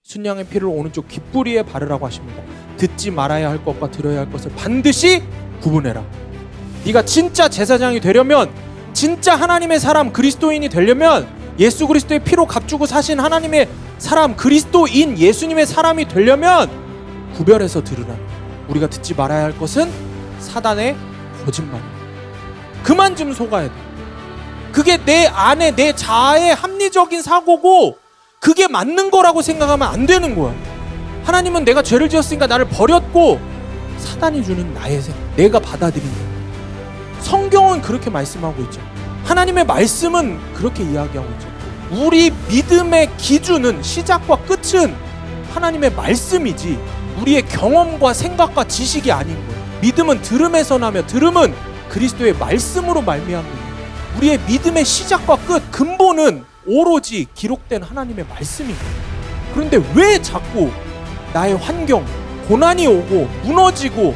순양의 피를 오른쪽 귓부리에 바르라고 하십니다. 듣지 말아야 할 것과 들어야 할 것을 반드시 구분해라. 네가 진짜 제사장이 되려면, 진짜 하나님의 사람 그리스도인이 되려면, 예수 그리스도의 피로 값주고 사신 하나님의 사람 그리스도인 예수님의 사람이 되려면 구별해서 들으라. 우리가 듣지 말아야 할 것은 사단의 거짓말이야. 그만 좀 속아야 돼. 그게 내 안에 내 자아의 합리적인 사고고 그게 맞는 거라고 생각하면 안 되는 거야. 하나님은 내가 죄를 지었으니까 나를 버렸고 사단이 주는 나의 생각, 내가 받아들인 거야. 성경은 그렇게 말씀하고 있죠. 하나님의 말씀은 그렇게 이야기하고 있죠. 우리 믿음의 기준은, 시작과 끝은 하나님의 말씀이지 우리의 경험과 생각과 지식이 아닌 거예요. 믿음은 들음에서 나며 들음은 그리스도의 말씀으로 말미암는 거예요. 우리의 믿음의 시작과 끝, 근본은 오로지 기록된 하나님의 말씀인 거예요. 그런데 왜 자꾸 나의 환경, 고난이 오고 무너지고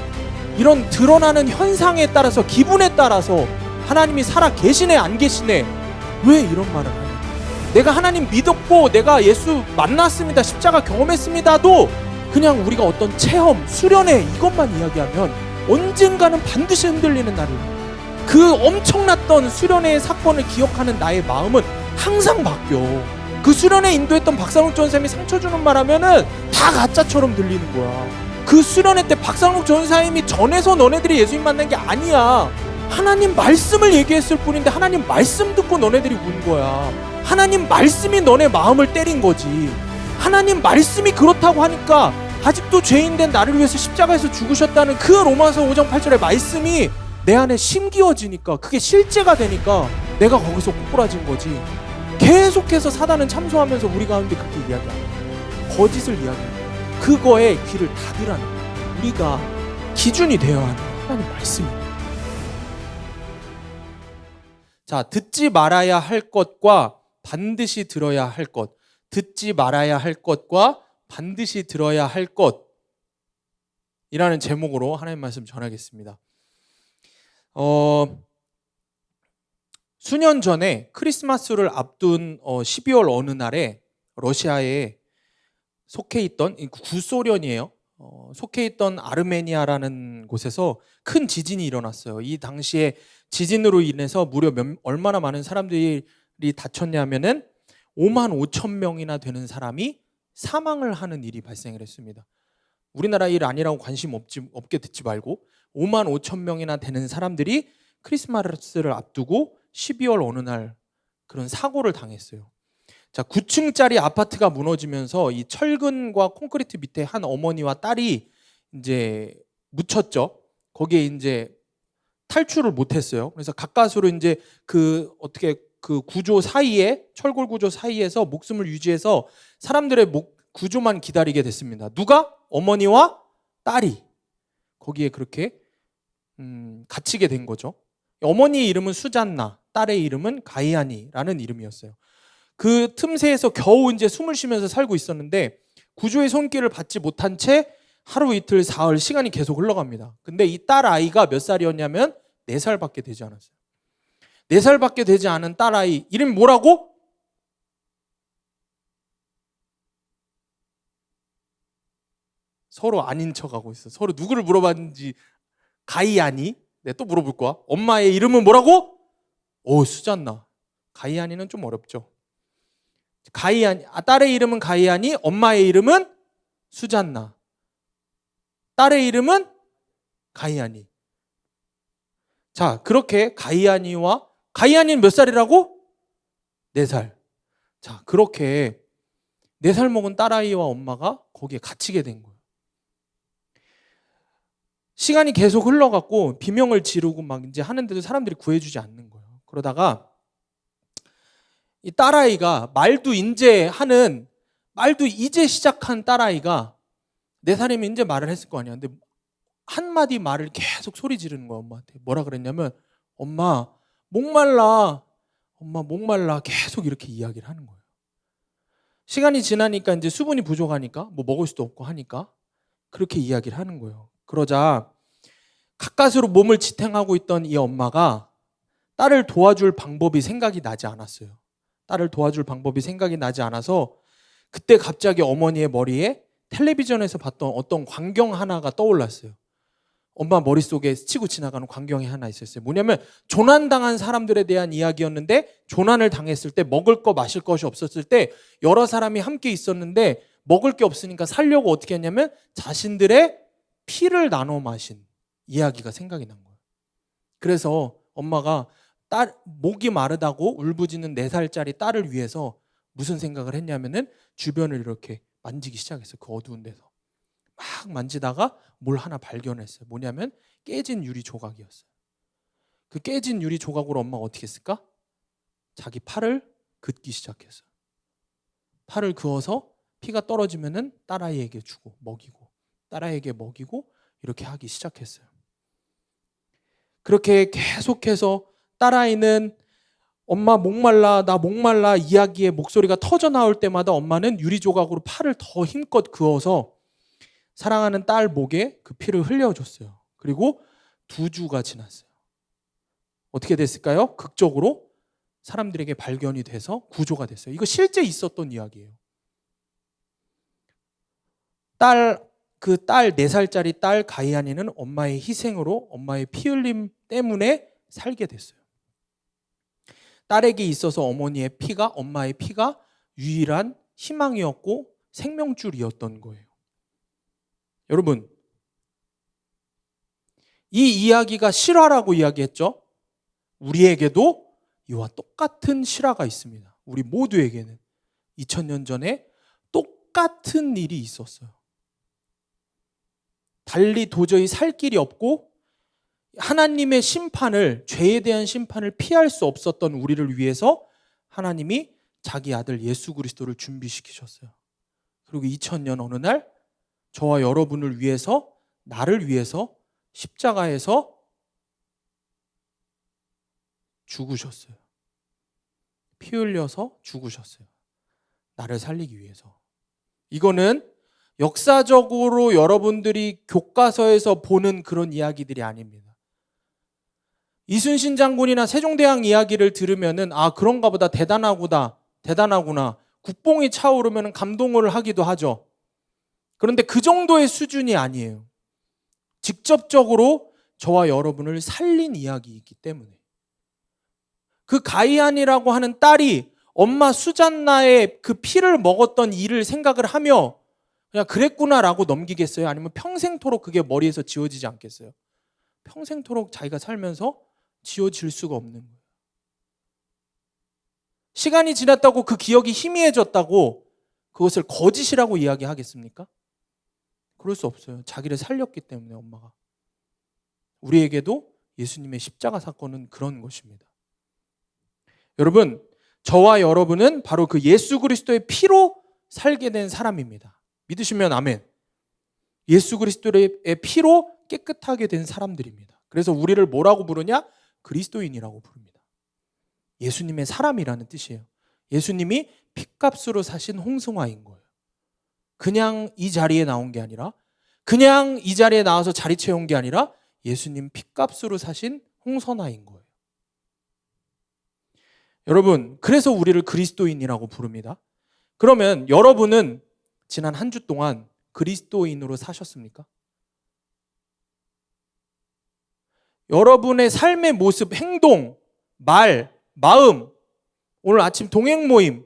이런 드러나는 현상에 따라서, 기분에 따라서 하나님이 살아 계시네 안 계시네, 왜 이런 말을 하냐. 내가 하나님 믿었고 내가 예수 만났습니다, 십자가 경험했습니다도 그냥 우리가 어떤 체험, 수련회 이것만 이야기하면 언젠가는 반드시 흔들리는 날이 와요. 그 엄청났던 수련회의 사건을 기억하는 나의 마음은 항상 바뀌어. 그 수련회 인도했던 박상욱 전사님이 상처 주는 말 하면은 다 가짜처럼 들리는 거야. 그 수련회 때 박상욱 전사님이 전에서 너네들이 예수님 만난 게 아니야. 하나님 말씀을 얘기했을 뿐인데 하나님 말씀 듣고 너네들이 운 거야. 하나님 말씀이 너네 마음을 때린 거지. 하나님 말씀이 그렇다고 하니까 아직도 죄인된 나를 위해서 십자가에서 죽으셨다는 그 로마서 5장 8절의 말씀이 내 안에 심기어지니까, 그게 실제가 되니까 내가 거기서 꼬꾸라진 거지. 계속해서 사단은 참소하면서 우리 가운데 그렇게 이야기합니다. 거짓을 이야기합니다. 그거에 귀를 닫으라는 거예요. 우리가 기준이 되어야 하는 하나님 말씀입니다. 자, 듣지 말아야 할 것과 반드시 들어야 할 것, 듣지 말아야 할 것과 반드시 들어야 할 것이라는 제목으로 하나님 말씀 전하겠습니다. 수년 전에 크리스마스를 앞둔 12월 어느 날에 러시아에 속해 있던, 구소련이에요. 속해 있던 아르메니아라는 곳에서 큰 지진이 일어났어요. 이 당시에 지진으로 인해서 무려 얼마나 많은 사람들이 다쳤냐면은 5만 5천 명이나 되는 사람이 사망을 하는 일이 발생을 했습니다. 우리나라 일 아니라고 관심 없게 듣지 말고 5만 5천 명이나 되는 사람들이 크리스마스를 앞두고 12월 어느 날 그런 사고를 당했어요. 자, 9층짜리 아파트가 무너지면서 이 철근과 콘크리트 밑에 한 어머니와 딸이 이제 묻혔죠. 거기에 이제 탈출을 못했어요. 그래서 가까스로 이제 그 구조 사이에, 철골 구조 사이에서 목숨을 유지해서 사람들의 구조만 기다리게 됐습니다. 누가? 어머니와 딸이 거기에 그렇게 갇히게 된 거죠. 어머니의 이름은 수잔나, 딸의 이름은 가이아니라는 이름이었어요. 그 틈새에서 겨우 이제 숨을 쉬면서 살고 있었는데 구조의 손길을 받지 못한 채 하루 이틀 사흘 시간이 계속 흘러갑니다. 근데 이 딸 아이가 몇 살이었냐면 4살밖에 되지 않았어요. 4살밖에 되지 않은 딸 아이 이름이 뭐라고? 서로 아닌 척하고 있어. 서로 누구를 물어봤는지. 가이아니. 네, 또 물어볼 거야. 엄마의 이름은 뭐라고? 수잔나. 가이아니는 좀 어렵죠. 가이아니. 딸의 이름은 가이아니, 엄마의 이름은 수잔나. 딸의 이름은 가이아니. 자, 그렇게 가이아니는 몇 살이라고? 4살. 자, 그렇게 4살 먹은 딸아이와 엄마가 거기에 갇히게 된 거예요. 시간이 계속 흘러갔고 비명을 지르고 막 이제 하는데도 사람들이 구해주지 않는 거예요. 그러다가 이 딸아이가 말도 이제 시작한 딸아이가 4살이면 이제 말을 했을 거 아니야. 근데 한마디 말을 계속 소리 지르는 거야, 엄마한테. 뭐라 그랬냐면, 엄마 목말라, 엄마 목말라, 계속 이렇게 이야기를 하는 거예요. 시간이 지나니까 이제 수분이 부족하니까 뭐 먹을 수도 없고 하니까 그렇게 이야기를 하는 거예요. 그러자 가까스로 몸을 지탱하고 있던 이 엄마가 딸을 도와줄 방법이 생각이 나지 않았어요. 딸을 도와줄 방법이 생각이 나지 않아서 그때 갑자기 어머니의 머리에 텔레비전에서 봤던 어떤 광경 하나가 떠올랐어요. 엄마 머릿속에 스치고 지나가는 광경이 하나 있었어요. 뭐냐면 조난당한 사람들에 대한 이야기였는데, 조난을 당했을 때 먹을 거 마실 것이 없었을 때 여러 사람이 함께 있었는데 먹을 게 없으니까 살려고 어떻게 했냐면 자신들의 피를 나눠 마신 이야기가 생각이 난 거예요. 그래서 엄마가 목이 마르다고 울부짖는 4살짜리 딸을 위해서 무슨 생각을 했냐면은 주변을 이렇게 만지기 시작했어요. 그 어두운 데서 막 만지다가 뭘 하나 발견했어요. 뭐냐면 깨진 유리 조각이었어요. 그 깨진 유리 조각으로 엄마가 어떻게 했을까? 자기 팔을 긋기 시작했어요. 팔을 그어서 피가 떨어지면은 딸아이에게 주고 먹이고, 딸아이에게 먹이고, 이렇게 하기 시작했어요. 그렇게 계속해서 딸아이는 엄마 목말라, 나 목말라 이야기에 목소리가 터져 나올 때마다 엄마는 유리 조각으로 팔을 더 힘껏 그어서 사랑하는 딸 목에 그 피를 흘려줬어요. 그리고 2주가 지났어요. 어떻게 됐을까요? 극적으로 사람들에게 발견이 돼서 구조가 됐어요. 이거 실제 있었던 이야기예요. 그 4살짜리 딸 가이안이는 엄마의 희생으로, 엄마의 피 흘림 때문에 살게 됐어요. 딸에게 있어서 엄마의 피가 유일한 희망이었고 생명줄이었던 거예요. 여러분, 이 이야기가 실화라고 이야기했죠? 우리에게도 이와 똑같은 실화가 있습니다. 우리 모두에게는 2000년 전에 똑같은 일이 있었어요. 달리 도저히 살 길이 없고 하나님의 심판을, 죄에 대한 심판을 피할 수 없었던 우리를 위해서 하나님이 자기 아들 예수 그리스도를 준비시키셨어요. 그리고 2000년 어느 날 저와 여러분을 위해서, 나를 위해서 십자가에서 죽으셨어요. 피 흘려서 죽으셨어요. 나를 살리기 위해서. 이거는 역사적으로 여러분들이 교과서에서 보는 그런 이야기들이 아닙니다. 이순신 장군이나 세종대왕 이야기를 들으면은 그런가 보다, 대단하구나. 국뽕이 차오르면 감동을 하기도 하죠. 그런데 그 정도의 수준이 아니에요. 직접적으로 저와 여러분을 살린 이야기이기 때문에. 그 가이안이라고 하는 딸이 엄마 수잔나의 그 피를 먹었던 일을 생각을 하며 그냥 그랬구나라고 넘기겠어요? 아니면 평생토록 그게 머리에서 지워지지 않겠어요? 평생토록 자기가 살면서 지워질 수가 없는 거예요. 시간이 지났다고 그 기억이 희미해졌다고 그것을 거짓이라고 이야기하겠습니까? 그럴 수 없어요. 자기를 살렸기 때문에 엄마가. 우리에게도 예수님의 십자가 사건은 그런 것입니다. 여러분, 저와 여러분은 바로 그 예수 그리스도의 피로 살게 된 사람입니다. 믿으시면 아멘. 예수 그리스도의 피로 깨끗하게 된 사람들입니다. 그래서 우리를 뭐라고 부르냐? 그리스도인이라고 부릅니다. 예수님의 사람이라는 뜻이에요. 예수님이 핏값으로 사신 홍성아인 거예요. 그냥 이 자리에 나온 게 아니라, 그냥 이 자리에 나와서 자리 채운 게 아니라 예수님 핏값으로 사신 홍선아인 거예요. 여러분, 그래서 우리를 그리스도인이라고 부릅니다. 그러면 여러분은 지난 한 주 동안 그리스도인으로 사셨습니까? 여러분의 삶의 모습, 행동, 말, 마음, 오늘 아침 동행 모임,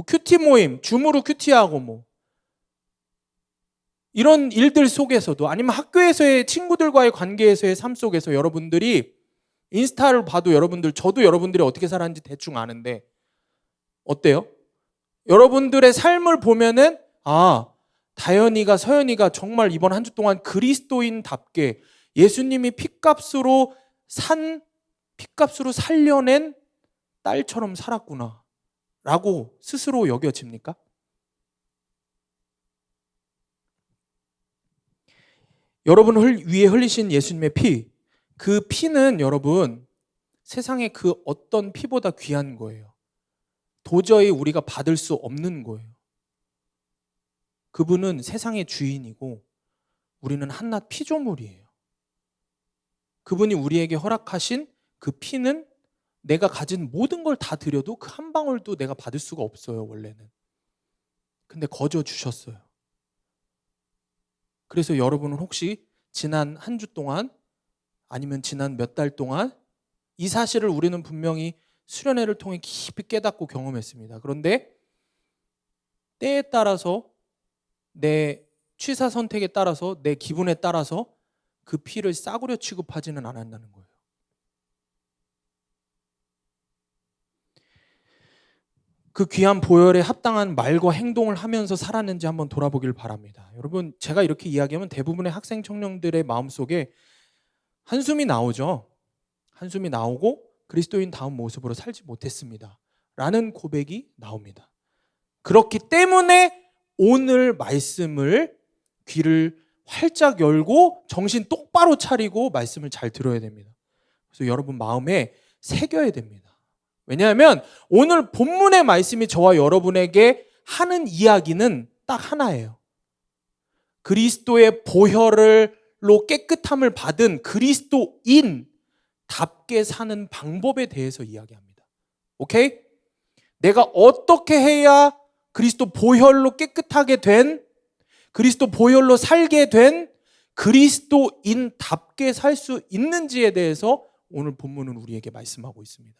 큐티 모임, 줌으로 큐티하고 이런 일들 속에서도, 아니면 학교에서의 친구들과의 관계에서의 삶 속에서 여러분들이 인스타를 봐도 저도 여러분들이 어떻게 살았는지 대충 아는데 어때요? 여러분들의 삶을 보면은 다현이가, 서연이가 정말 이번 한 주 동안 그리스도인답게 예수님이 핏값으로 살려낸 딸처럼 살았구나 라고 스스로 여겨집니까? 여러분을 위해 흘리신 예수님의 피, 그 피는 여러분 세상의 그 어떤 피보다 귀한 거예요. 도저히 우리가 받을 수 없는 거예요. 그분은 세상의 주인이고 우리는 한낱 피조물이에요. 그분이 우리에게 허락하신 그 피는 내가 가진 모든 걸 다 드려도 그 한 방울도 내가 받을 수가 없어요, 원래는. 근데 거저 주셨어요. 그래서 여러분은 혹시 지난 한 주 동안 아니면 지난 몇 달 동안 이 사실을 우리는 분명히 수련회를 통해 깊이 깨닫고 경험했습니다. 그런데 때에 따라서 내 취사 선택에 따라서 내 기분에 따라서 그 피를 싸구려 취급하지는 않았다는 거예요. 그 귀한 보혈에 합당한 말과 행동을 하면서 살았는지 한번 돌아보길 바랍니다. 여러분, 제가 이렇게 이야기하면 대부분의 학생 청년들의 마음속에 한숨이 나오죠. 한숨이 나오고 그리스도인 다운 모습으로 살지 못했습니다 라는 고백이 나옵니다. 그렇기 때문에 오늘 말씀을 귀를 활짝 열고 정신 똑바로 차리고 말씀을 잘 들어야 됩니다. 그래서 여러분 마음에 새겨야 됩니다. 왜냐하면 오늘 본문의 말씀이 저와 여러분에게 하는 이야기는 딱 하나예요. 그리스도의 보혈로 깨끗함을 받은 그리스도인답게 사는 방법에 대해서 이야기합니다. 오케이? 내가 어떻게 해야 그리스도 보혈로 깨끗하게 된, 그리스도 보혈로 살게 된 그리스도인답게 살 수 있는지에 대해서 오늘 본문은 우리에게 말씀하고 있습니다.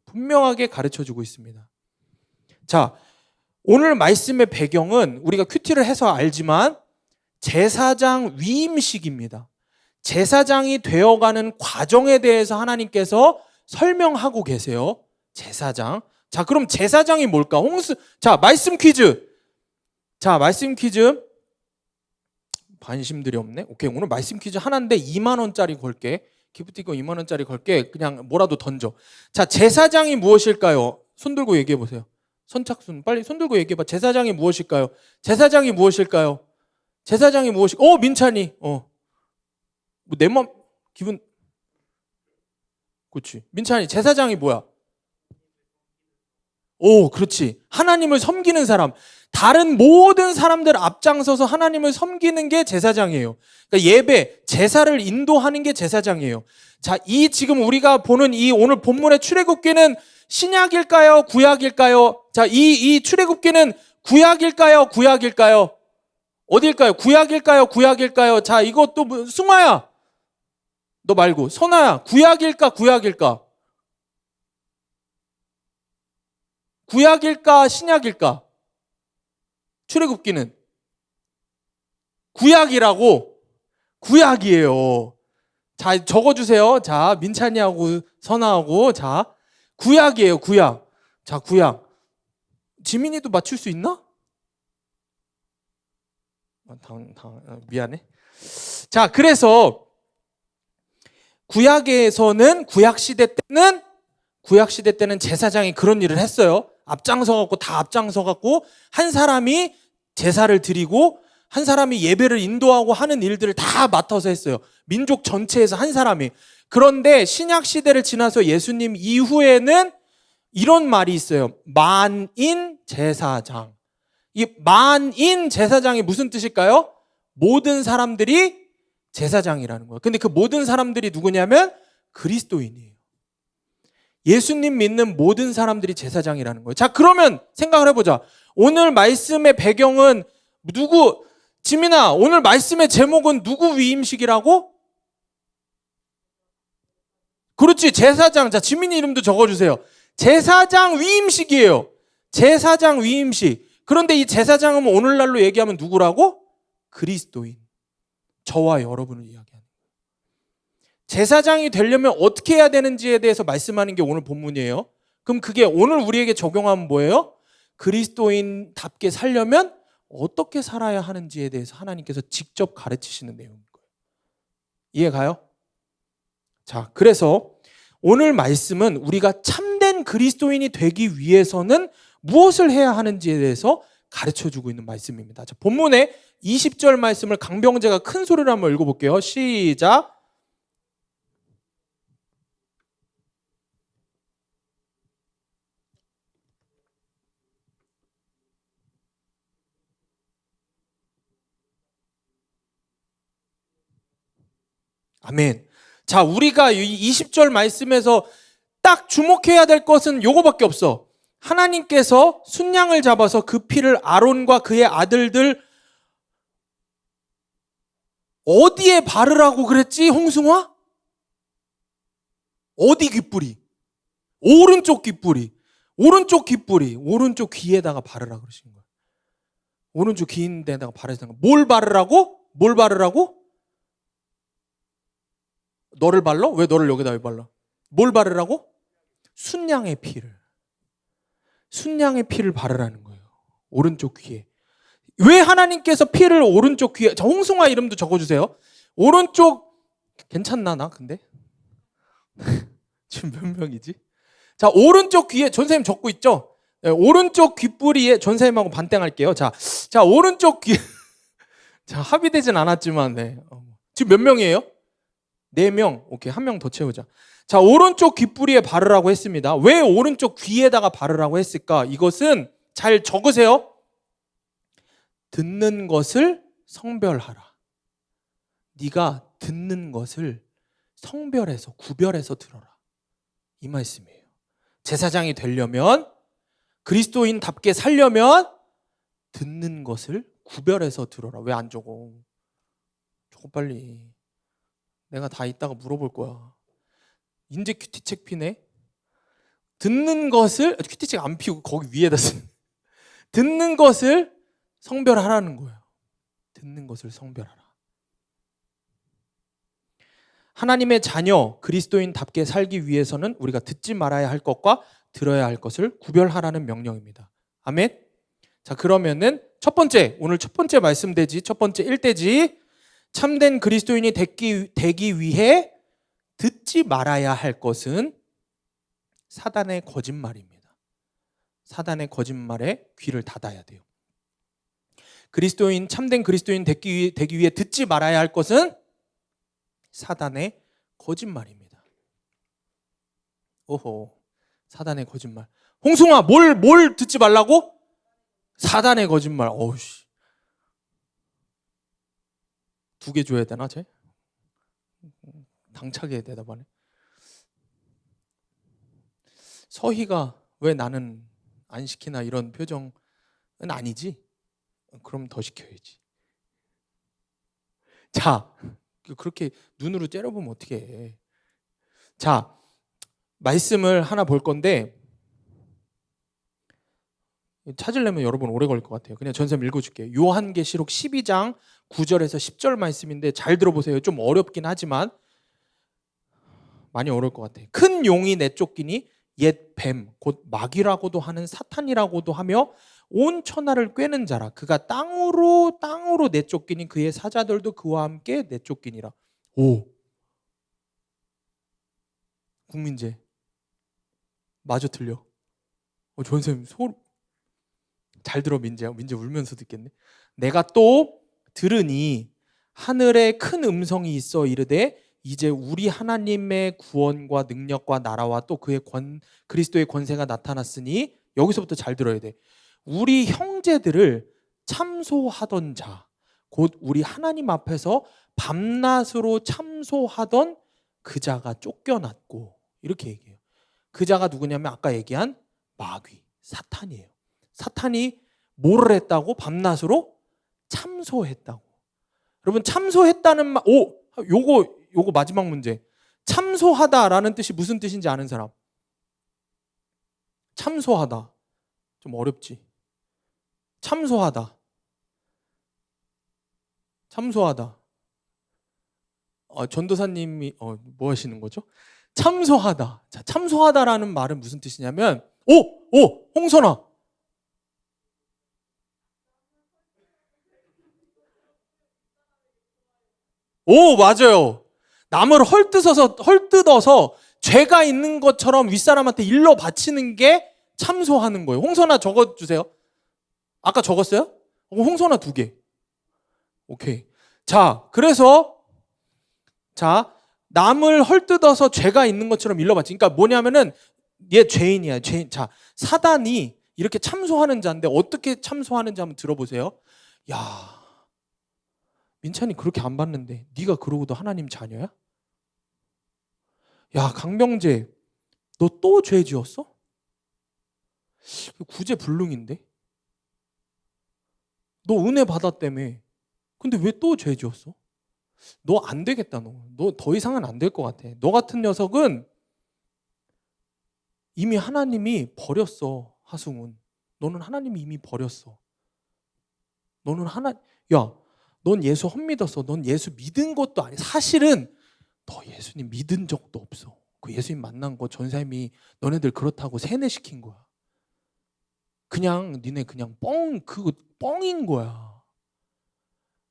분명하게 가르쳐주고 있습니다. 자, 오늘 말씀의 배경은 우리가 큐티를 해서 알지만 제사장 위임식입니다. 제사장이 되어가는 과정에 대해서 하나님께서 설명하고 계세요. 제사장. 자, 그럼 제사장이 뭘까? 자, 말씀 퀴즈. 자, 말씀 퀴즈. 관심들이 없네. 오케이, 오늘 말씀 퀴즈 하나인데 2만 원짜리 걸게. 기프티콘 2만 원짜리 걸게. 그냥 뭐라도 던져. 자, 제사장이 무엇일까요? 손 들고 얘기해 보세요. 선착순 빨리 손 들고 얘기해 봐. 제사장이 무엇일까요? 제사장이 무엇일까요? 제사장이 무엇일까요? 민찬이. 내 맘 기분. 그렇지. 민찬이 제사장이 뭐야? 오, 그렇지. 하나님을 섬기는 사람. 다른 모든 사람들 앞장서서 하나님을 섬기는 게 제사장이에요. 그러니까 예배, 제사를 인도하는 게 제사장이에요. 자, 이 지금 우리가 보는 이 오늘 본문의 출애굽기는 신약일까요? 구약일까요? 자, 이 출애굽기는 구약일까요? 구약일까요? 어딜까요? 구약일까요? 구약일까요? 자, 이것도 승화야. 너 말고 선아야. 구약일까? 구약일까? 구약일까? 신약일까? 출애굽기는 구약이라고. 구약이에요. 자, 적어주세요. 자, 민찬이하고 선아하고. 자, 구약이에요. 구약. 자, 구약. 지민이도 맞출 수 있나? 미안해. 자, 그래서 구약에서는 구약시대 때는 제사장이 그런 일을 했어요. 앞장서갖고 한 사람이 제사를 드리고 한 사람이 예배를 인도하고 하는 일들을 다 맡아서 했어요. 민족 전체에서 한 사람이. 그런데 신약 시대를 지나서 예수님 이후에는 이런 말이 있어요. 만인 제사장. 이 만인 제사장이 무슨 뜻일까요? 모든 사람들이 제사장이라는 거예요. 근데 그 모든 사람들이 누구냐면 그리스도인이에요. 예수님 믿는 모든 사람들이 제사장이라는 거예요. 자, 그러면 생각을 해보자. 오늘 말씀의 배경은 누구? 지민아, 오늘 말씀의 제목은 누구 위임식이라고? 그렇지, 제사장. 자, 지민이 이름도 적어주세요. 제사장 위임식이에요. 제사장 위임식. 그런데 이 제사장은 오늘날로 얘기하면 누구라고? 그리스도인. 저와 여러분을 이야기하는 거예요. 제사장이 되려면 어떻게 해야 되는지에 대해서 말씀하는 게 오늘 본문이에요. 그럼 그게 오늘 우리에게 적용하면 뭐예요? 그리스도인답게 살려면 어떻게 살아야 하는지에 대해서 하나님께서 직접 가르치시는 내용인 거예요. 이해가요? 자, 그래서 오늘 말씀은 우리가 참된 그리스도인이 되기 위해서는 무엇을 해야 하는지에 대해서 가르쳐주고 있는 말씀입니다. 자, 본문의 20절 말씀을 강병재가 큰 소리로 한번 읽어볼게요. 시작. 아멘. 자, 우리가 이 20절 말씀에서 딱 주목해야 될 것은 요거밖에 없어. 하나님께서 순양을 잡아서 그 피를 아론과 그의 아들들 어디에 바르라고 그랬지? 홍승화? 어디 귓불이? 오른쪽 귓불이. 오른쪽 귓불이. 오른쪽 귀에다가 바르라고 그러신 거예요. 오른쪽 귀인데다가 바르시는 거예요. 뭘 바르라고? 뭘 바르라고? 너를 발라? 왜 너를 여기다 왜 발라? 뭘 바르라고? 순양의 피를. 순양의 피를 바르라는 거예요. 오른쪽 귀에. 왜 하나님께서 피를 오른쪽 귀에, 자, 홍승화 이름도 적어주세요. 오른쪽, 괜찮나, 나 근데? 지금 몇 명이지? 자, 오른쪽 귀에, 전사님 적고 있죠? 네, 오른쪽 귓뿌리에, 전사님하고 반땡할게요. 자, 오른쪽 귀, 자, 합의되진 않았지만, 네. 지금 몇 명이에요? 4명. 오케이, 한 명 더 채우자. 자, 오른쪽 귓뿌리에 바르라고 했습니다. 왜 오른쪽 귀에다가 바르라고 했을까? 이것은 잘 적으세요. 듣는 것을 성별하라. 네가 듣는 것을 성별해서 구별해서 들어라. 이 말씀이에요. 제사장이 되려면, 그리스도인답게 살려면 듣는 것을 구별해서 들어라. 왜 안 적어? 적어 빨리. 내가 다 이따가 물어볼 거야. 인제 큐티책 피네. 듣는 것을, 큐티책 안 피우고 거기 위에다 쓰는. 듣는 것을 성별하라는 거예요. 듣는 것을 성별하라. 하나님의 자녀, 그리스도인답게 살기 위해서는 우리가 듣지 말아야 할 것과 들어야 할 것을 구별하라는 명령입니다. 아멘. 자, 그러면은 첫 번째, 오늘 첫 번째 말씀되지, 첫 번째 1대지, 참된 그리스도인이 되기 위해 듣지 말아야 할 것은 사단의 거짓말입니다. 사단의 거짓말에 귀를 닫아야 돼요. 참된 그리스도인 되기 위해 듣지 말아야 할 것은 사단의 거짓말입니다. 오호, 사단의 거짓말. 홍승아, 뭘 듣지 말라고? 사단의 거짓말. 어우씨. 2개 줘야 되나, 쟤? 당차게 대답하네. 서희가 왜 나는 안 시키나 이런 표정은 아니지? 그럼 더 시켜야지. 자, 그렇게 눈으로 째려보면 어떻게 해. 자, 말씀을 하나 볼 건데 찾으려면 여러분 오래 걸릴 것 같아요. 그냥 전쌤 읽어줄게요. 요한계시록 12장 9절에서 10절 말씀인데 잘 들어보세요. 좀 어렵긴 하지만 많이 어려울 것 같아요. 큰 용이 내쫓기니 옛 뱀, 곧 마귀라고도 하는 사탄이라고도 하며 온 천하를 꿰는 자라. 그가 땅으로 내쫓기니 그의 사자들도 그와 함께 내쫓기니라. 오, 국민제 마저 틀려. 전쌤 잘 들어. 민재 울면서 듣겠네. 내가 또 들으니 하늘에 큰 음성이 있어 이르되 이제 우리 하나님의 구원과 능력과 나라와 또 그의 그리스도의 권세가 나타났으니, 여기서부터 잘 들어야 돼. 우리 형제들을 참소하던 자, 곧 우리 하나님 앞에서 밤낮으로 참소하던 그 자가 쫓겨났고, 이렇게 얘기해요. 그 자가 누구냐면 아까 얘기한 마귀, 사탄이에요. 사탄이 뭐를 했다고? 밤낮으로 참소했다고. 여러분, 참소했다는 요거 마지막 문제. 참소하다라는 뜻이 무슨 뜻인지 아는 사람? 참소하다. 좀 어렵지. 참소하다. 전도사님이 뭐 하시는 거죠? 참소하다. 자, 참소하다라는 말은 무슨 뜻이냐면 홍선아. 오, 맞아요. 남을 헐뜯어서 죄가 있는 것처럼 윗사람한테 일러 바치는 게 참소하는 거예요. 홍선아 적어주세요. 아까 적었어요? 홍선아 2개. 오케이. 자, 그래서 남을 헐뜯어서 죄가 있는 것처럼 일러 바치. 그러니까 뭐냐면은 얘 죄인이야. 죄인. 자, 사단이 이렇게 참소하는 자인데 어떻게 참소하는지 한번 들어보세요. 야, 민찬이 그렇게 안 봤는데 네가 그러고도 하나님 자녀야? 야, 강병재, 너 또 죄 지었어? 구제불능인데? 너 은혜 받았다며. 근데 왜 또 죄 지었어? 너 안 되겠다. 너 더 이상은 안 될 것 같아. 너 같은 녀석은 이미 하나님이 버렸어. 하승훈, 너는 하나님이 이미 버렸어. 너는 넌 예수 헛믿었어. 넌 예수 믿은 것도 아니. 사실은 너 예수님 믿은 적도 없어. 그 예수님 만난 거 전사님이 너네들 그렇다고 세뇌시킨 거야. 그냥 니네 그냥 그거 뻥인 거야.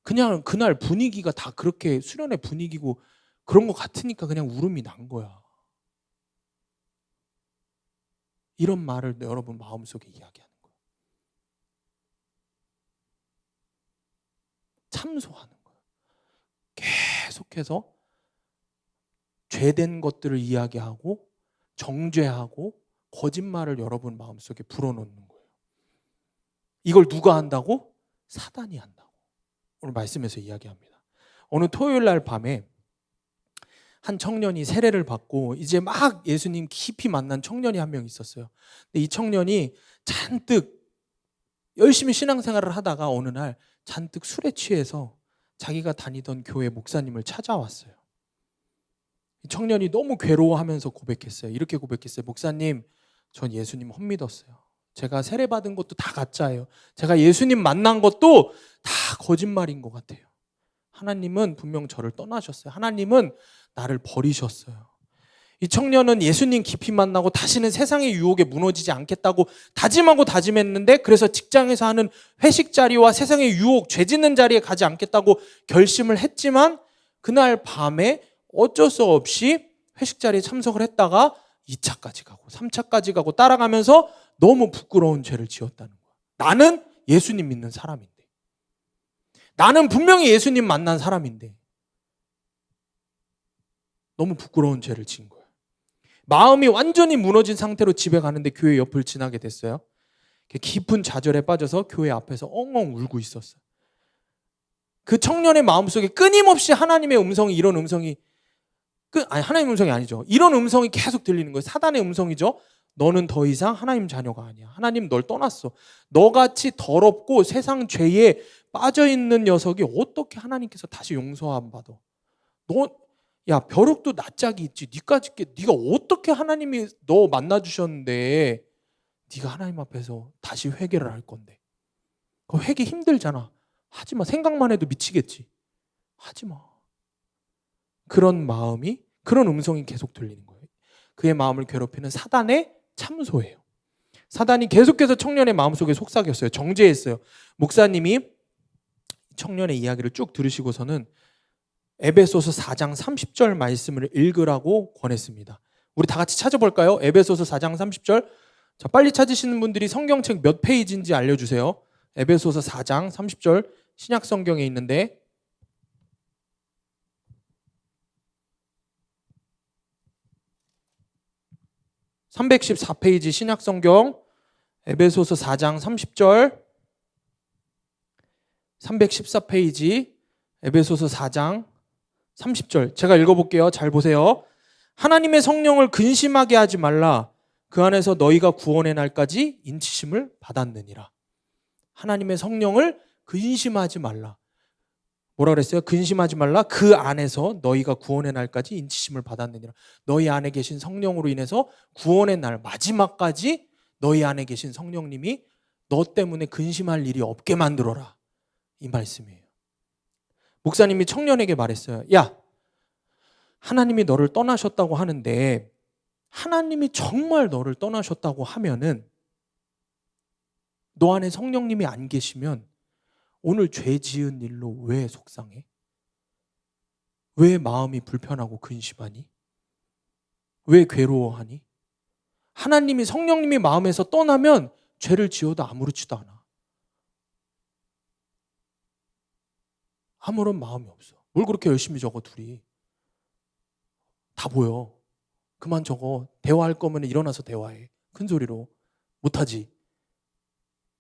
그냥 그날 분위기가 다 그렇게 수련의 분위기고 그런 거 같으니까 그냥 울음이 난 거야. 이런 말을 여러분 마음속에 이야기하는 거야. 참소하는 거야. 계속해서 죄된 것들을 이야기하고 정죄하고 거짓말을 여러분 마음속에 불어넣는 거예요. 이걸 누가 한다고? 사단이 한다고. 오늘 말씀에서 이야기합니다. 어느 토요일 날 밤에 한 청년이 세례를 받고 이제 막 예수님 깊이 만난 청년이 한 명 있었어요. 근데 이 청년이 잔뜩 열심히 신앙생활을 하다가 어느 날 잔뜩 술에 취해서 자기가 다니던 교회 목사님을 찾아왔어요. 이 청년이 너무 괴로워하면서 고백했어요. 이렇게 고백했어요. 목사님, 전 예수님 헛믿었어요. 제가 세례받은 것도 다 가짜예요. 제가 예수님 만난 것도 다 거짓말인 것 같아요. 하나님은 분명 저를 떠나셨어요. 하나님은 나를 버리셨어요. 이 청년은 예수님 깊이 만나고 다시는 세상의 유혹에 무너지지 않겠다고 다짐하고 다짐했는데, 그래서 직장에서 하는 회식 자리와 세상의 유혹, 죄 짓는 자리에 가지 않겠다고 결심을 했지만 그날 밤에 어쩔 수 없이 회식 자리에 참석을 했다가 2차까지 가고 3차까지 가고 따라가면서 너무 부끄러운 죄를 지었다는 거야. 나는 예수님 믿는 사람인데, 나는 분명히 예수님 만난 사람인데 너무 부끄러운 죄를 지은 거야. 마음이 완전히 무너진 상태로 집에 가는데 교회 옆을 지나게 됐어요. 깊은 좌절에 빠져서 교회 앞에서 엉엉 울고 있었어요. 그 청년의 마음속에 끊임없이 하나님의 음성이, 이런 음성이 하나님의 음성이 아니죠. 이런 음성이 계속 들리는 거예요. 사단의 음성이죠. 너는 더 이상 하나님 자녀가 아니야. 하나님 널 떠났어. 너같이 더럽고 세상 죄에 빠져있는 녀석이 어떻게 하나님께서 다시 용서함 받아. 벼룩도 낯짝이 있지. 네가 어떻게 하나님이 너 만나주셨는데 네가 하나님 앞에서 다시 회개를 할 건데. 그 회개 힘들잖아. 하지마. 생각만 해도 미치겠지. 하지마. 그런 음성이 계속 들리는 거예요. 그의 마음을 괴롭히는 사단의 참소예요. 사단이 계속해서 청년의 마음속에 속삭였어요. 정죄했어요. 목사님이 청년의 이야기를 쭉 들으시고서는 에베소서 4장 30절 말씀을 읽으라고 권했습니다. 우리 다 같이 찾아볼까요? 에베소서 4장 30절. 자, 빨리 찾으시는 분들이 성경책 몇 페이지인지 알려주세요. 에베소서 4장 30절 신약 성경에 있는데, (314페이지) 신약 성경 에베소서 4장 30절, 314페이지 에베소서 4장 30절. 제가 읽어볼게요. 잘 보세요. 하나님의 성령을 근심하게 하지 말라. 그 안에서 너희가 구원의 날까지 인치심을 받았느니라. 하나님의 성령을 근심하지 말라. 뭐라 그랬어요? 근심하지 말라. 그 안에서 너희가 구원의 날까지 인치심을 받았느니라. 너희 안에 계신 성령으로 인해서 구원의 날 마지막까지 너희 안에 계신 성령님이 너 때문에 근심할 일이 없게 만들어라. 이 말씀이에요. 목사님이 청년에게 말했어요. 야, 하나님이 너를 떠나셨다고 하는데, 하나님이 정말 너를 떠나셨다고 하면은, 너 안에 성령님이 안 계시면 오늘 죄 지은 일로 왜 속상해? 왜 마음이 불편하고 근심하니? 왜 괴로워하니? 하나님이, 성령님이 마음에서 떠나면 죄를 지어도 아무렇지도 않아. 아무런 마음이 없어. 뭘 그렇게 열심히 적어 둘이. 다 보여. 그만 적어. 대화할 거면 일어나서 대화해. 큰 소리로. 못하지.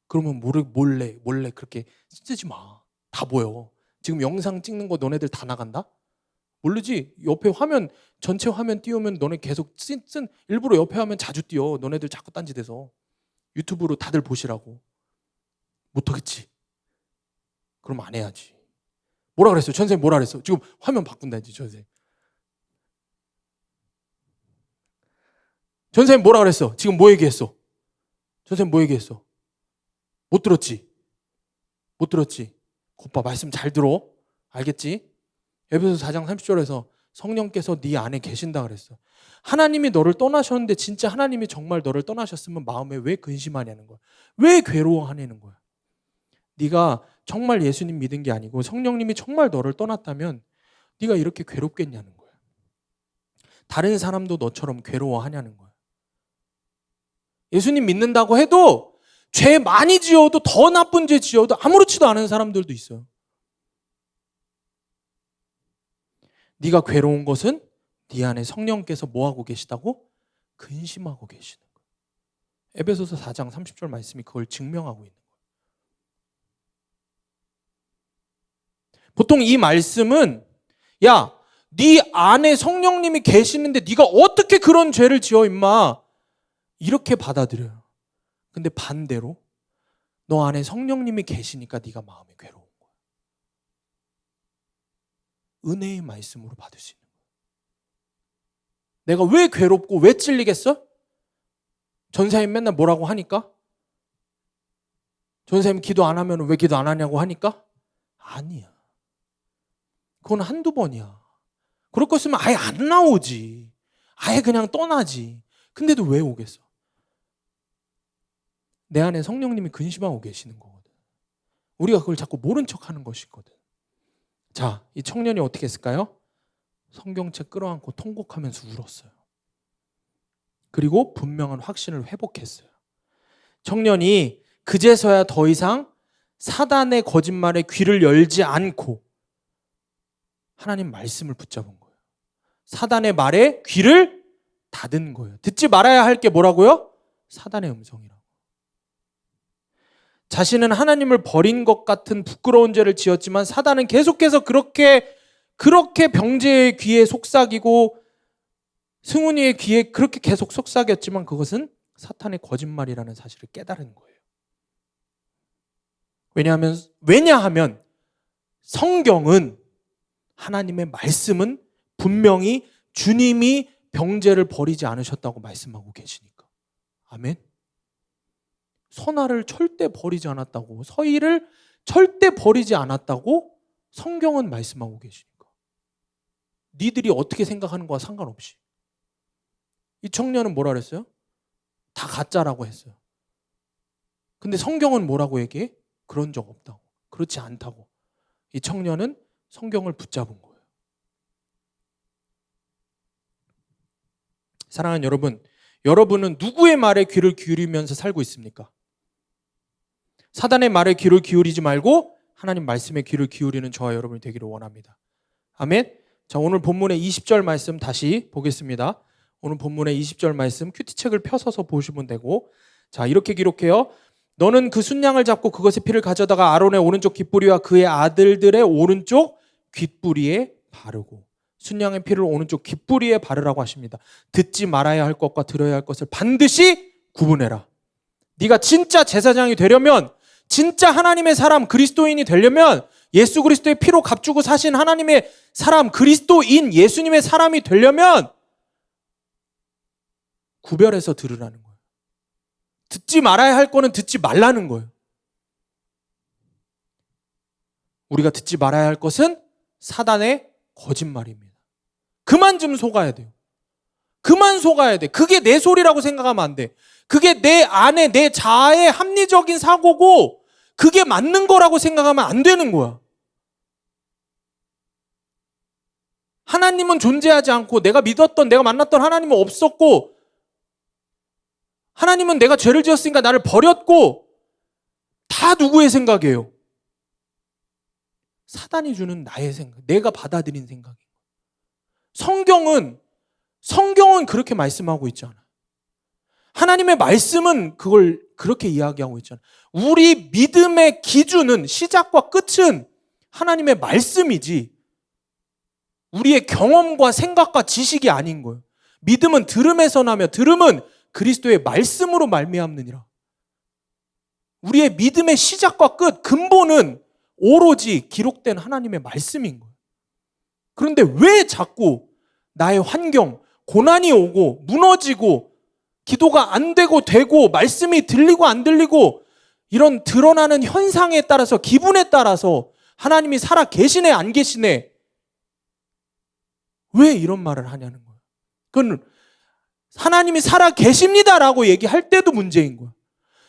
그러면 몰래 그렇게 쓰지 마. 다 보여. 지금 영상 찍는 거 너네들 다 나간다? 모르지? 옆에 화면, 전체 화면 띄우면 너네 계속 일부러 옆에 화면 자주 띄워. 너네들 자꾸 딴짓해서. 유튜브로 다들 보시라고. 못하겠지. 그럼 안 해야지. 뭐라 그랬어요? 전생님 뭐라 그랬어? 지금 화면 바꾼다지 전생님. 전생님 뭐라 그랬어? 지금 뭐 얘기했어? 전생님 뭐 얘기했어? 못 들었지? 못 들었지? 곱봐 말씀 잘 들어. 알겠지? 에베소서 4장 30절에서 성령께서 네 안에 계신다 그랬어. 하나님이 너를 떠나셨는데 진짜 하나님이 정말 너를 떠나셨으면 마음에 왜 근심하냐는 거야. 왜 괴로워하냐는 거야. 네가 정말 예수님 믿은 게 아니고 성령님이 정말 너를 떠났다면 네가 이렇게 괴롭겠냐는 거야. 다른 사람도 너처럼 괴로워하냐는 거야. 예수님 믿는다고 해도 죄 많이 지어도 더 나쁜 죄 지어도 아무렇지도 않은 사람들도 있어요. 네가 괴로운 것은 네 안에 성령께서 뭐하고 계시다고? 근심하고 계시는 거예요. 에베소서 4장 30절 말씀이 그걸 증명하고 있는 거예요. 보통 이 말씀은 야, 네 안에 성령님이 계시는데 네가 어떻게 그런 죄를 지어 임마 이렇게 받아들여요. 근데 반대로 너 안에 성령님이 계시니까 네가 마음이 괴로운 거야. 은혜의 말씀으로 받을 수 있는 거야. 내가 왜 괴롭고 왜 찔리겠어? 전사님 맨날 뭐라고 하니까? 전사님 기도 안 하면 왜 기도 안 하냐고 하니까? 아니야. 그건 한두 번이야. 그럴 거였으면 아예 안 나오지. 아예 그냥 떠나지. 근데도 왜 오겠어? 내 안에 성령님이 근심하고 계시는 거거든. 우리가 그걸 자꾸 모른 척하는 것이거든. 자, 이 청년이 어떻게 했을까요? 성경책 끌어안고 통곡하면서 울었어요. 그리고 분명한 확신을 회복했어요. 청년이 그제서야 더 이상 사단의 거짓말에 귀를 열지 않고 하나님 말씀을 붙잡은 거예요. 사단의 말에 귀를 닫은 거예요. 듣지 말아야 할 게 뭐라고요? 사단의 음성이라고. 자신은 하나님을 버린 것 같은 부끄러운 죄를 지었지만 사단은 계속해서 그렇게 병제의 귀에 속삭이고 승훈이의 귀에 그렇게 계속 속삭였지만 그것은 사탄의 거짓말이라는 사실을 깨달은 거예요. 왜냐하면 성경은 하나님의 말씀은 분명히 주님이 병제를 버리지 않으셨다고 말씀하고 계시니까. 아멘. 선아를 절대 버리지 않았다고, 서희를 절대 버리지 않았다고 성경은 말씀하고 계시니까. 니들이 어떻게 생각하는 거와 상관없이. 이 청년은 뭐라 그랬어요? 다 가짜라고 했어요. 근데 성경은 뭐라고 얘기해? 그런 적 없다고. 그렇지 않다고. 이 청년은 성경을 붙잡은 거예요. 사랑하는 여러분, 여러분은 누구의 말에 귀를 기울이면서 살고 있습니까? 사단의 말에 귀를 기울이지 말고 하나님 말씀에 귀를 기울이는 저와 여러분이 되기를 원합니다. 아멘. 자, 오늘 본문의 20절 말씀 다시 보겠습니다. 오늘 본문의 20절 말씀 큐티책을 펴서서 보시면 되고, 자, 이렇게 기록해요. 너는 그 순양을 잡고 그것의 피를 가져다가 아론의 오른쪽 귓부리와 그의 아들들의 오른쪽 귓부리에 바르고, 순양의 피를 오른쪽 귓부리에 바르라고 하십니다. 듣지 말아야 할 것과 들어야 할 것을 반드시 구분해라. 네가 진짜 제사장이 되려면, 진짜 하나님의 사람 그리스도인이 되려면, 예수 그리스도의 피로 값주고 사신 하나님의 사람 그리스도인 예수님의 사람이 되려면 구별해서 들으라는 거예요. 듣지 말아야 할 거는 듣지 말라는 거예요. 우리가 듣지 말아야 할 것은 사단의 거짓말입니다. 그만 좀 속아야 돼요. 그만 속아야 돼. 그게 내 소리라고 생각하면 안 돼. 그게 내 안에 내 자아의 합리적인 사고고 그게 맞는 거라고 생각하면 안 되는 거야. 하나님은 존재하지 않고 내가 믿었던 내가 만났던 하나님은 없었고 하나님은 내가 죄를 지었으니까 나를 버렸고 다 누구의 생각이에요? 사단이 주는 나의 생각, 내가 받아들인 생각이에요. 성경은 그렇게 말씀하고 있잖아. 하나님의 말씀은 그걸 그렇게 이야기하고 있잖아. 우리 믿음의 기준은 시작과 끝은 하나님의 말씀이지 우리의 경험과 생각과 지식이 아닌 거예요. 믿음은 들음에서 나며 들음은 그리스도의 말씀으로 말미암느니라. 우리의 믿음의 시작과 끝, 근본은 오로지 기록된 하나님의 말씀인 거예요. 그런데 왜 자꾸 나의 환경, 고난이 오고 무너지고 기도가 안 되고 되고 말씀이 들리고 안 들리고 이런 드러나는 현상에 따라서 기분에 따라서 하나님이 살아 계시네 안 계시네 왜 이런 말을 하냐는 거예요. 그건 하나님이 살아 계십니다라고 얘기할 때도 문제인 거예요.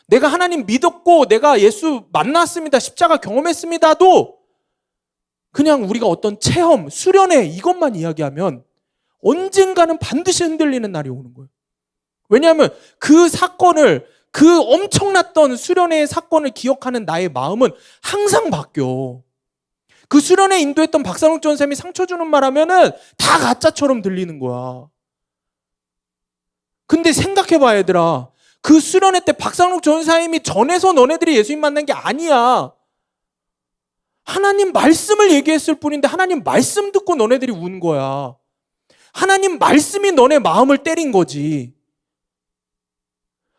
내가 하나님 믿었고 내가 예수 만났습니다. 십자가 경험했습니다도 그냥 우리가 어떤 체험, 수련회 이것만 이야기하면 언젠가는 반드시 흔들리는 날이 오는 거예요. 왜냐하면 그 사건을, 그 엄청났던 수련회의 사건을 기억하는 나의 마음은 항상 바뀌어. 그 수련회 인도했던 박상욱 전쌤이 상처 주는 말 하면은 다 가짜처럼 들리는 거야. 근데 생각해봐 얘들아. 그 수련회 때 박상욱 전사님이 전해서 너네들이 예수님 만난 게 아니야. 하나님 말씀을 얘기했을 뿐인데 하나님 말씀 듣고 너네들이 운 거야. 하나님 말씀이 너네 마음을 때린 거지.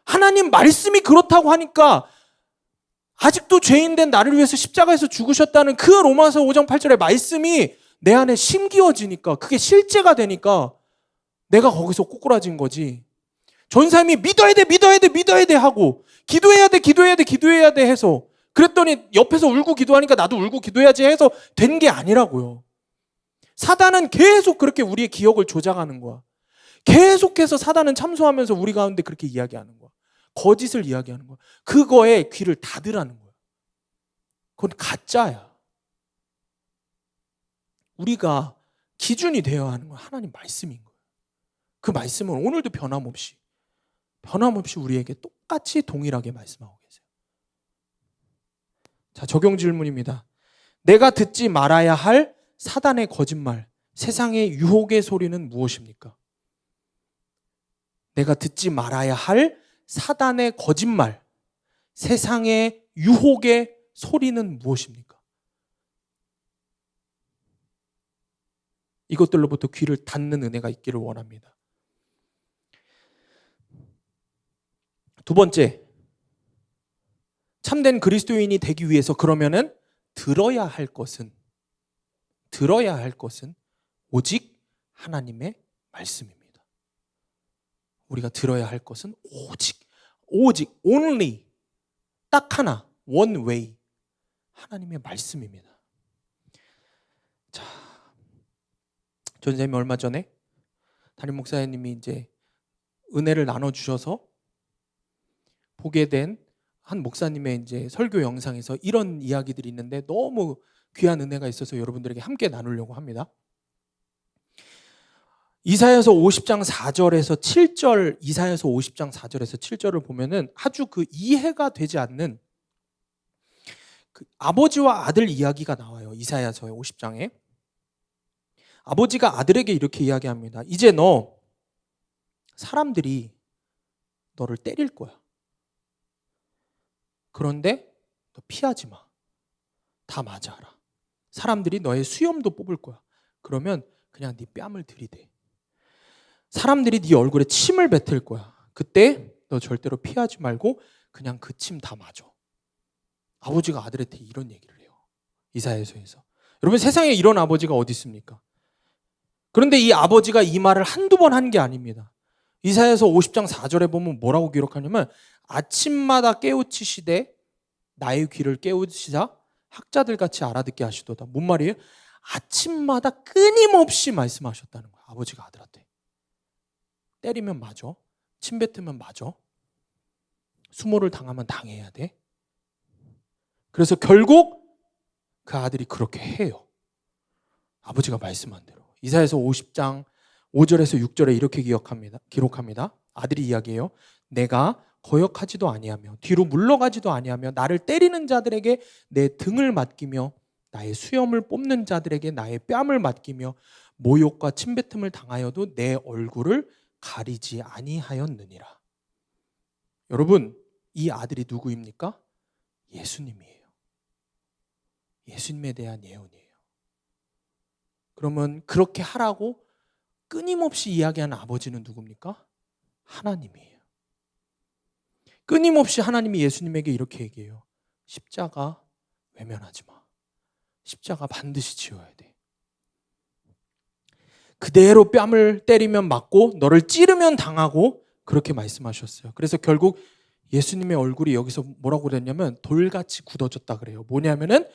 하나님 말씀이 그렇다고 하니까 아직도 죄인된 나를 위해서 십자가에서 죽으셨다는 그 로마서 5장 8절의 말씀이 내 안에 심기어지니까 그게 실제가 되니까 내가 거기서 꼬꾸라진 거지. 전사님이 믿어야 돼 하고 기도해야 돼 해서 그랬더니 옆에서 울고 기도하니까 나도 울고 기도해야지 해서 된 게 아니라고요. 사단은 계속 그렇게 우리의 기억을 조작하는 거야. 계속해서 사단은 참소하면서 우리 가운데 그렇게 이야기하는 거야. 거짓을 이야기하는 거야. 그거에 귀를 닫으라는 거야. 그건 가짜야. 우리가 기준이 되어야 하는 건 하나님 말씀인 거예요. 그 말씀은 오늘도 변함없이 우리에게 똑같이 동일하게 말씀하고 계세요. 자, 적용 질문입니다. 내가 듣지 말아야 할 사단의 거짓말, 세상의 유혹의 소리는 무엇입니까? 내가 듣지 말아야 할 사단의 거짓말, 세상의 유혹의 소리는 무엇입니까? 이것들로부터 귀를 닫는 은혜가 있기를 원합니다. 두 번째, 참된 그리스도인이 되기 위해서 그러면은 들어야 할 것은 오직 하나님의 말씀입니다. 우리가 들어야 할 것은 오직 only 딱 하나 one way 하나님의 말씀입니다. 자, 전생님 얼마 전에 담임 목사님이 이제 은혜를 나눠 주셔서 보게 된 한 목사님의 이제 설교 영상에서 이런 이야기들이 있는데 너무 귀한 은혜가 있어서 여러분들에게 함께 나누려고 합니다. 이사야서 50장 4절에서 7절, 이사야서 50장 4절에서 7절을 보면은 아주 그 이해가 되지 않는 그 아버지와 아들 이야기가 나와요. 이사야서의 50장에. 아버지가 아들에게 이렇게 이야기합니다. 이제 너 사람들이 너를 때릴 거야. 그런데 너 피하지 마. 다 맞아라. 사람들이 너의 수염도 뽑을 거야. 그러면 그냥 네 뺨을 들이대. 사람들이 네 얼굴에 침을 뱉을 거야. 그때 너 절대로 피하지 말고 그냥 그 침 다 맞아. 아버지가 아들한테 이런 얘기를 해요. 이사야서에서. 여러분 세상에 이런 아버지가 어디 있습니까? 그런데 이 아버지가 이 말을 한두 번 한 게 아닙니다. 이사야서 50장 4절에 보면 뭐라고 기록하냐면 아침마다 깨우치시되 나의 귀를 깨우치사 학자들같이 알아듣게 하시도다. 뭔 말이에요? 아침마다 끊임없이 말씀하셨다는 거야. 아버지가 아들한테. 때리면 맞아. 침 뱉으면 맞아. 수모를 당하면 당해야 돼. 그래서 결국 그 아들이 그렇게 해요. 아버지가 말씀한 대로. 이사야서 50장 5절에서 6절에 이렇게 기록합니다. 아들이 이야기해요. 내가 거역하지도 아니하며 뒤로 물러가지도 아니하며 나를 때리는 자들에게 내 등을 맡기며 나의 수염을 뽑는 자들에게 나의 뺨을 맡기며 모욕과 침뱉음을 당하여도 내 얼굴을 가리지 아니하였느니라. 여러분, 이 아들이 누구입니까? 예수님이에요. 예수님에 대한 예언이에요. 그러면 그렇게 하라고 끊임없이 이야기하는 아버지는 누굽니까? 하나님이에요. 끊임없이 하나님이 예수님에게 이렇게 얘기해요. 십자가 외면하지 마. 십자가 반드시 지어야 돼. 그대로 뺨을 때리면 맞고 너를 찌르면 당하고 그렇게 말씀하셨어요. 그래서 결국 예수님의 얼굴이 여기서 뭐라고 그랬냐면 돌같이 굳어졌다 그래요. 뭐냐면은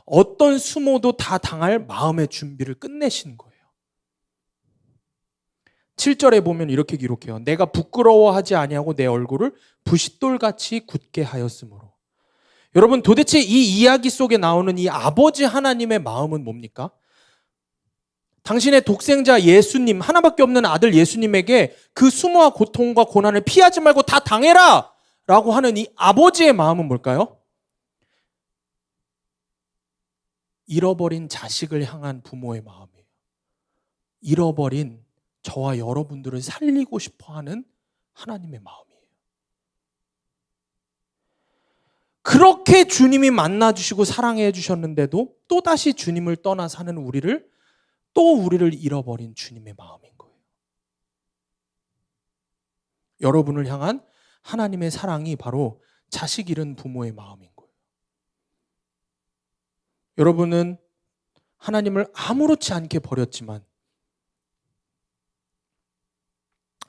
어떤 수모도 다 당할 마음의 준비를 끝내신 거예요. 7절에 보면 이렇게 기록해요. 내가 부끄러워하지 아니하고 내 얼굴을 부싯돌같이 굳게 하였으므로. 여러분, 도대체 이 이야기 속에 나오는 이 아버지 하나님의 마음은 뭡니까? 당신의 독생자 예수님, 하나밖에 없는 아들 예수님에게 그 수모와 고통과 고난을 피하지 말고 다 당해라! 라고 하는 이 아버지의 마음은 뭘까요? 잃어버린 자식을 향한 부모의 마음이에요. 잃어버린 저와 여러분들을 살리고 싶어 하는 하나님의 마음이에요. 그렇게 주님이 만나주시고 사랑해 주셨는데도 또다시 주님을 떠나 사는 우리를 잃어버린 주님의 마음인 거예요. 여러분을 향한 하나님의 사랑이 바로 자식 잃은 부모의 마음인 거예요. 여러분은 하나님을 아무렇지 않게 버렸지만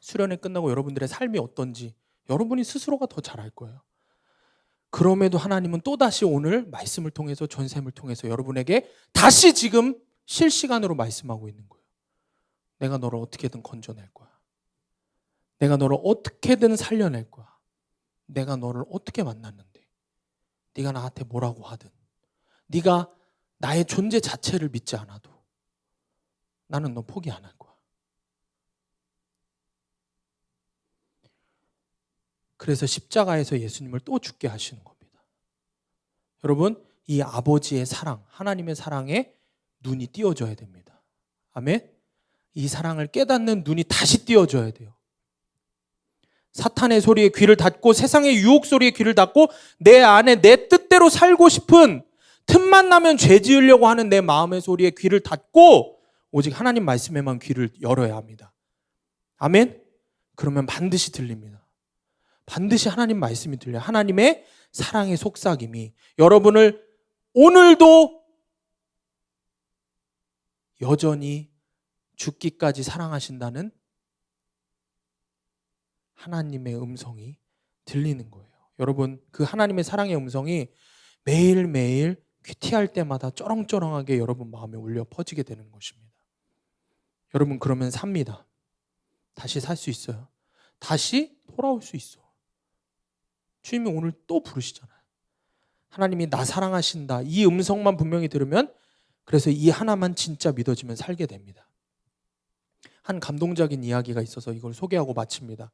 수련회 끝나고 여러분들의 삶이 어떤지 여러분이 스스로가 더 잘 알 거예요. 그럼에도 하나님은 또다시 오늘 말씀을 통해서 전샘을 통해서 여러분에게 다시 지금 실시간으로 말씀하고 있는 거예요. 내가 너를 어떻게든 건져낼 거야. 내가 너를 어떻게든 살려낼 거야. 내가 너를 어떻게 만났는데 네가 나한테 뭐라고 하든 네가 나의 존재 자체를 믿지 않아도 나는 너 포기 안 할 거야. 그래서 십자가에서 예수님을 또 죽게 하시는 겁니다. 여러분, 이 아버지의 사랑, 하나님의 사랑에 눈이 띄어져야 됩니다. 아멘? 이 사랑을 깨닫는 눈이 다시 띄어져야 돼요. 사탄의 소리에 귀를 닫고 세상의 유혹 소리에 귀를 닫고 내 안에 내 뜻대로 살고 싶은 틈만 나면 죄 지으려고 하는 내 마음의 소리에 귀를 닫고 오직 하나님 말씀에만 귀를 열어야 합니다. 아멘? 그러면 반드시 들립니다. 반드시 하나님 말씀이 들려요. 하나님의 사랑의 속삭임이 여러분을 오늘도 여전히 죽기까지 사랑하신다는 하나님의 음성이 들리는 거예요. 여러분, 그 하나님의 사랑의 음성이 매일매일 큐티할 때마다 쩌렁쩌렁하게 여러분 마음에 울려 퍼지게 되는 것입니다. 여러분, 그러면 삽니다. 다시 살 수 있어요. 다시 돌아올 수 있어. 주님이 오늘 또 부르시잖아요. 하나님이 나 사랑하신다. 이 음성만 분명히 들으면 그래서 이 하나만 진짜 믿어지면 살게 됩니다. 한 감동적인 이야기가 있어서 이걸 소개하고 마칩니다.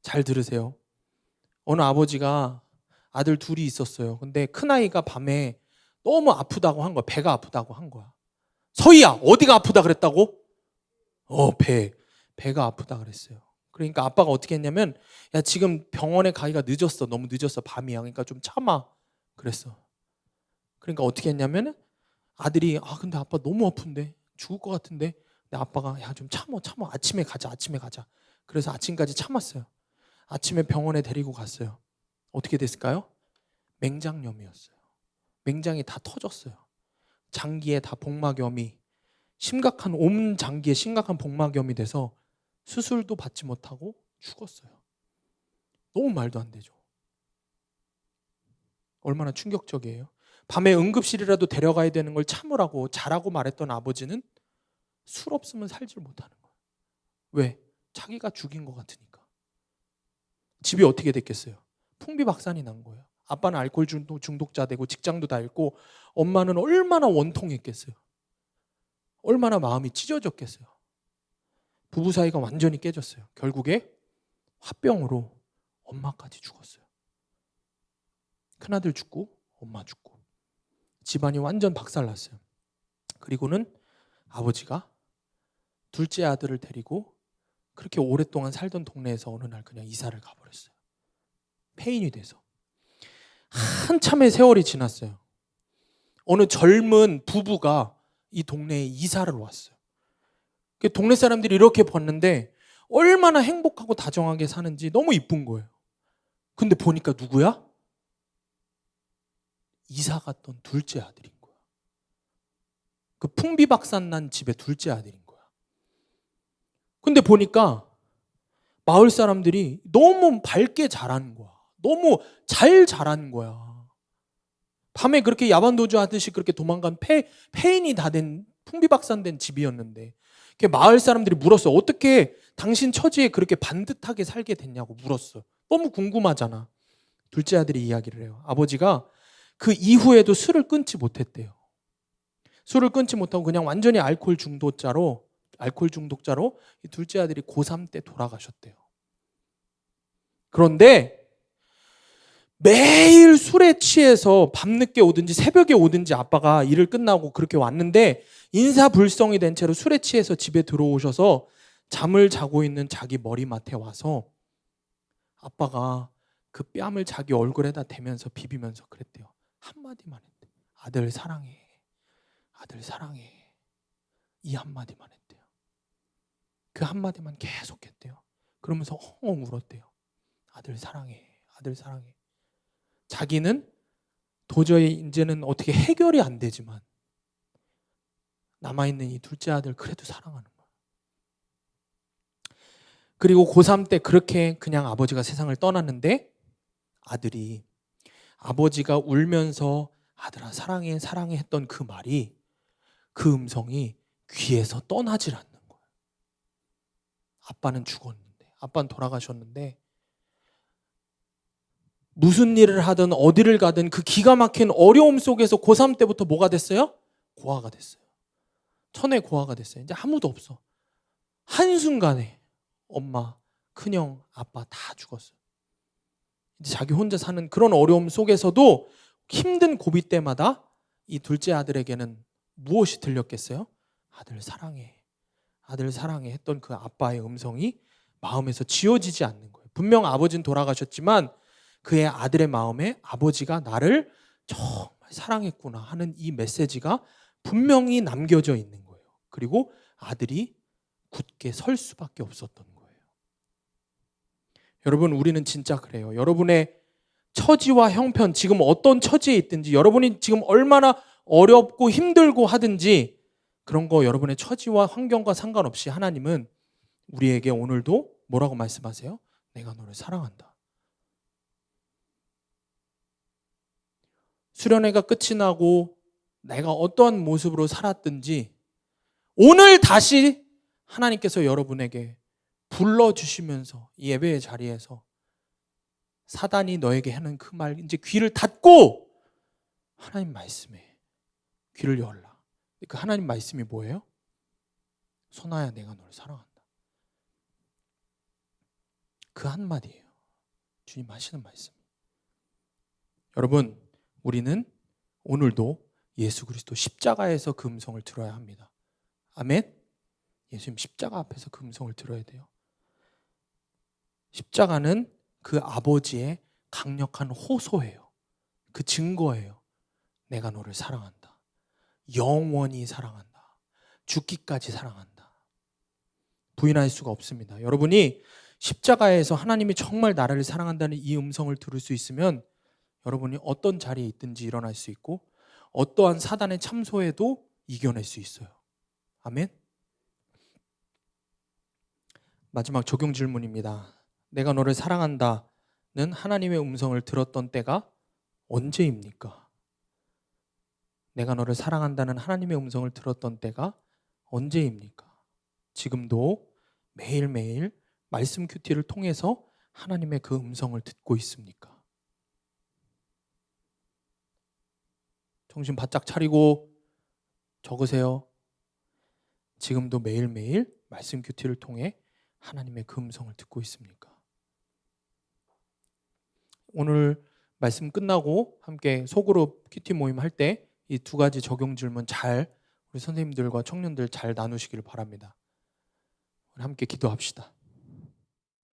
잘 들으세요. 어느 아버지가 아들 둘이 있었어요. 근데 큰아이가 밤에 너무 아프다고 한 거야. 배가 아프다고 한 거야. 서희야, 어디가 아프다 그랬다고? 배가 아프다 그랬어요. 그러니까 아빠가 어떻게 했냐면 야, 지금 병원에 가기가 늦었어. 너무 늦었어. 밤이야. 그러니까 좀 참아. 그랬어. 그러니까 어떻게 했냐면 아들이 근데 아빠 너무 아픈데 죽을 것 같은데 근데 아빠가 야, 좀 참아. 아침에 가자. 그래서 아침까지 참았어요. 아침에 병원에 데리고 갔어요. 어떻게 됐을까요? 맹장염이었어요. 맹장이 다 터졌어요. 장기에 다 복막염이 온 장기에 심각한 복막염이 돼서 수술도 받지 못하고 죽었어요. 너무 말도 안 되죠. 얼마나 충격적이에요. 밤에 응급실이라도 데려가야 되는 걸 참으라고 잘하고 말했던 아버지는 술 없으면 살지 못하는 거예요. 왜? 자기가 죽인 것 같으니까. 집이 어떻게 됐겠어요? 풍비박산이 난 거예요. 아빠는 알코올 중독자 되고 직장도 다 잃고 엄마는 얼마나 원통했겠어요. 얼마나 마음이 찢어졌겠어요. 부부 사이가 완전히 깨졌어요. 결국에 화병으로 엄마까지 죽었어요. 큰아들 죽고 엄마 죽고 집안이 완전 박살났어요. 그리고는 아버지가 둘째 아들을 데리고 그렇게 오랫동안 살던 동네에서 어느 날 그냥 이사를 가버렸어요. 폐인이 돼서. 한참의 세월이 지났어요. 어느 젊은 부부가 이 동네에 이사를 왔어요. 동네 사람들이 이렇게 봤는데 얼마나 행복하고 다정하게 사는지 너무 이쁜 거예요. 근데 보니까 누구야? 이사 갔던 둘째 아들인 거야. 그 풍비박산 난 집의 둘째 아들인 거야. 근데 보니까 마을 사람들이 너무 밝게 자라는 거야. 너무 잘 자라는 거야. 밤에 그렇게 야반도주 하듯이 그렇게 도망간 폐인이 다 된 풍비박산된 집이었는데 마을 사람들이 물었어. 어떻게 당신 처지에 그렇게 반듯하게 살게 됐냐고 물었어. 너무 궁금하잖아. 둘째 아들이 이야기를 해요. 아버지가 그 이후에도 술을 끊지 못했대요. 술을 끊지 못하고 그냥 완전히 알코올 중독자로 이 둘째 아들이 고3 때 돌아가셨대요. 그런데 매일 술에 취해서 밤늦게 오든지 새벽에 오든지 아빠가 일을 끝나고 그렇게 왔는데 인사불성이 된 채로 술에 취해서 집에 들어오셔서 잠을 자고 있는 자기 머리맡에 와서 아빠가 그 뺨을 자기 얼굴에다 대면서 비비면서 그랬대요. 한마디만 했대. 아들 사랑해. 아들 사랑해. 이 한마디만 했대요. 그 한마디만 계속 했대요. 그러면서 엉엉 울었대요. 아들 사랑해. 아들 사랑해. 자기는 도저히 이제는 어떻게 해결이 안 되지만 남아있는 이 둘째 아들 그래도 사랑하는 거야. 그리고 고3 때 그렇게 그냥 아버지가 세상을 떠났는데 아들이 아버지가 울면서 아들아 사랑해 사랑해 했던 그 말이 그 음성이 귀에서 떠나질 않는 거야. 아빠는 죽었는데 아빠는 돌아가셨는데 무슨 일을 하든 어디를 가든 그 기가 막힌 어려움 속에서 고3 때부터 뭐가 됐어요? 고아가 됐어요. 천의 고아가 됐어요. 이제 아무도 없어. 한순간에 엄마, 큰형, 아빠 다 죽었어요. 이제 자기 혼자 사는 그런 어려움 속에서도 힘든 고비 때마다 이 둘째 아들에게는 무엇이 들렸겠어요? 아들 사랑해. 아들 사랑해 했던 그 아빠의 음성이 마음에서 지워지지 않는 거예요. 분명 아버지는 돌아가셨지만 그의 아들의 마음에 아버지가 나를 정말 사랑했구나 하는 이 메시지가 분명히 남겨져 있는 거예요. 그리고 아들이 굳게 설 수밖에 없었던 거예요. 여러분, 우리는 진짜 그래요. 여러분의 처지와 형편, 지금 어떤 처지에 있든지, 여러분이 지금 얼마나 어렵고 힘들고 하든지 그런 거 여러분의 처지와 환경과 상관없이 하나님은 우리에게 오늘도 뭐라고 말씀하세요? 내가 너를 사랑한다. 수련회가 끝이 나고 내가 어떠한 모습으로 살았든지 오늘 다시 하나님께서 여러분에게 불러주시면서 이 예배의 자리에서 사단이 너에게 하는 그 말 이제 귀를 닫고 하나님 말씀에 귀를 열라. 그 하나님 말씀이 뭐예요? 선아야 내가 너를 사랑한다. 그 한마디예요. 주님 하시는 말씀. 여러분, 우리는 오늘도 예수 그리스도 십자가에서 그 음성을 들어야 합니다. 아멘? 예수님 십자가 앞에서 그 음성을 들어야 돼요. 십자가는 그 아버지의 강력한 호소예요. 그 증거예요. 내가 너를 사랑한다. 영원히 사랑한다. 죽기까지 사랑한다. 부인할 수가 없습니다. 여러분이 십자가에서 하나님이 정말 나를 사랑한다는 이 음성을 들을 수 있으면 여러분이 어떤 자리에 있든지 일어날 수 있고 어떠한 사단의 참소에도 이겨낼 수 있어요. 아멘? 마지막 적용 질문입니다. 내가 너를 사랑한다는 하나님의 음성을 들었던 때가 언제입니까? 내가 너를 사랑한다는 하나님의 음성을 들었던 때가 언제입니까? 지금도 매일매일 말씀 큐티를 통해서 하나님의 그 음성을 듣고 있습니까? 정신 바짝 차리고 적으세요. 지금도 매일매일 말씀 큐티를 통해 하나님의 그 음성을 듣고 있습니까? 오늘 말씀 끝나고 함께 소그룹 큐티 모임 할 때 이 두 가지 적용 질문 잘 우리 선생님들과 청년들 잘 나누시기를 바랍니다. 우리 함께 기도합시다.